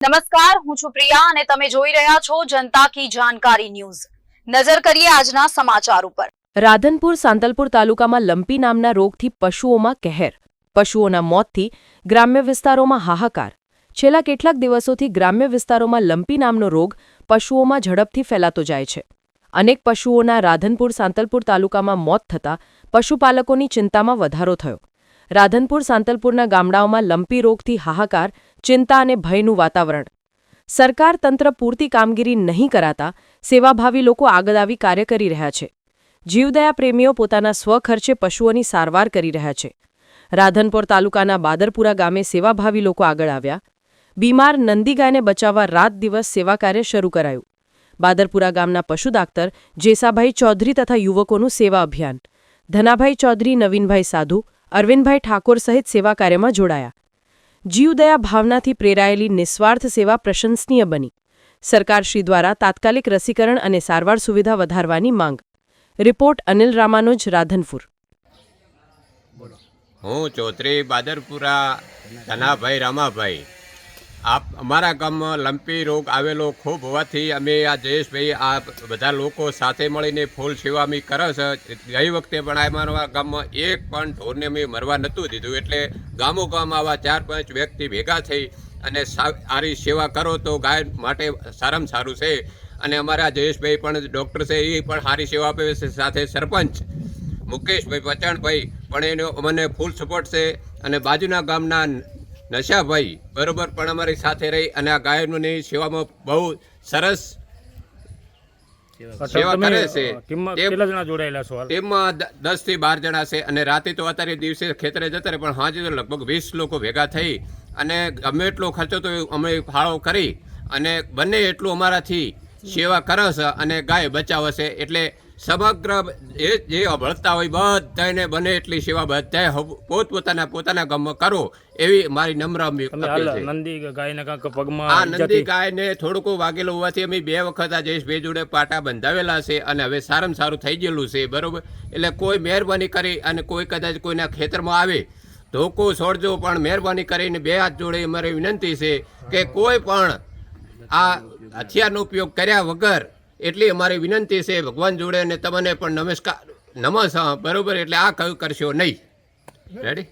નમસ્કાર, હું છું પ્રિયા અને તમે જોઈ રહ્યા છો જનતા કી જાણકારી ન્યૂઝ। નજર કરીએ આજના સમાચાર ઉપર। રાધનપુર સાંતલપુર તાલુકામાં લંપી નામના રોગથી પશુઓમાં કહેર, પશુઓના મોતથી ગ્રામ્ય વિસ્તારોમાં હાહાકાર। છેલ્લા કેટલાક દિવસોથી ગ્રામ્ય વિસ્તારોમાં લંપી નામનો રોગ પશુઓમાં ઝડપથી ફેલાતો જાય છે। અનેક પશુઓના રાધનપુર સાંતલપુર તાલુકામાં મોત થતાં પશુપાલકોની ચિંતામાં વધારો થયો। રાધનપુર સાંતલપુરના ગામડાઓમાં લંપી રોગથી હાહાકાર, ચિંતા અને ભયનું વાતાવરણ। સરકાર તંત્ર પૂરતી કામગીરી નહીં કરાતા સેવાભાવી લોકો આગળ આવી કાર્ય કરી રહ્યા છે। જીવદયા પ્રેમીઓ પોતાના સ્વખર્ચે પશુઓની સારવાર કરી રહ્યા છે। રાધનપુર તાલુકાના બાદરપુરા ગામે સેવાભાવી લોકો આગળ આવ્યા। બીમાર નંદી ગાયને બચાવવા રાત દિવસ સેવા કાર્ય શરૂ કરાયું। બાદરપુરા ગામના પશુ ડાક્ટર જેસાભાઈ ચૌધરી તથા યુવકોનું સેવા અભિયાન। ધનાભાઈ ચૌધરી, નવીનભાઈ સાધુ, અરવિંદભાઈ ઠાકોર સહિત સેવા કાર્યમાં જોડાયા। જીવદયા ભાવનાથી પ્રેરાયેલી નિસ્વાર્થ સેવા પ્રશંસનીય બની। સરકારશ્રી દ્વારા તાત્કાલિક રસીકરણ અને સારવાર સુવિધા વધારવાની માંગ। રિપોર્ટ અનિલ રામાનુજ, રાધનપુર। હું ચૌધરી બાદરપુરા ધનાભાઈ રામાભાઈ। અમારા ગામમાં લંપી રોગ આવેલો ખૂબ હોવાથી અમે આ જયેશભાઈ આ બધા લોકો સાથે મળીને ફૂલ સેવા અમે કરે છે। ગઈ વખતે પણ અમારા ગામમાં એક પણ ઢોરને અમે મરવા નહોતું દીધું, એટલે ગામો ગામ આવા 4-5 વ્યક્તિ ભેગા થઈ અને સારી સેવા કરો તો ગાય માટે સારામાં સારું છે। અને અમારા જયેશભાઈ પણ ડૉક્ટર છે, એ પણ સારી સેવા આપે છે। સાથે સરપંચ મુકેશભાઈ પચાણભાઈ પણ એનો મને ફૂલ સપોર્ટ છે। અને બાજુના ગામના નશાભાઈ બરોબર પણ અમારી સાથે રહી અને આ ગાયોની સેવામાં બહુ સરસ સેવા કરે છે। ટીમમાં 10 થી 12 જણા છે અને રાતે તો અત્યારે દિવસે ખેતરે જતા રહે, પણ હાજે તો લગભગ 20 લોકો ભેગા થઈ અને ગમે એટલો ખર્ચો તો અમે ફાળો કરી અને બંને એટલું અમારાથી સેવા કરે છે અને ગાય બચાવે છે। એટલે સમગ્ર જે અભળતા હોય બધાને બને એટલી સેવા બધાએ પોતપોતાના ગામમાં કરો એવી મારી નમ્ર અપીલ છે। નંદી ગાયને થોડુંક વાગેલું હોવાથી અમે 2 વખત આ જયેશભાઈ જોડે પાટા બંધાવેલા છે અને હવે સારામાં સારું થઈ ગયેલું છે બરોબર। એટલે કોઈ મહેરબાની કરી અને કોઈ કદાચ કોઈના ખેતરમાં આવે ધોકો છોડજો, પણ મહેરબાની કરીને 2 હાથ જોડે અમારી વિનંતી છે કે કોઈ પણ આ હથિયારનો ઉપયોગ કર્યા વગર એટલી અમારી વિનંતી છે ભગવાન જોડે, અને તમને પણ નમસ્કાર બરોબર। એટલે આ કયું કરશો નહીં। રેડી?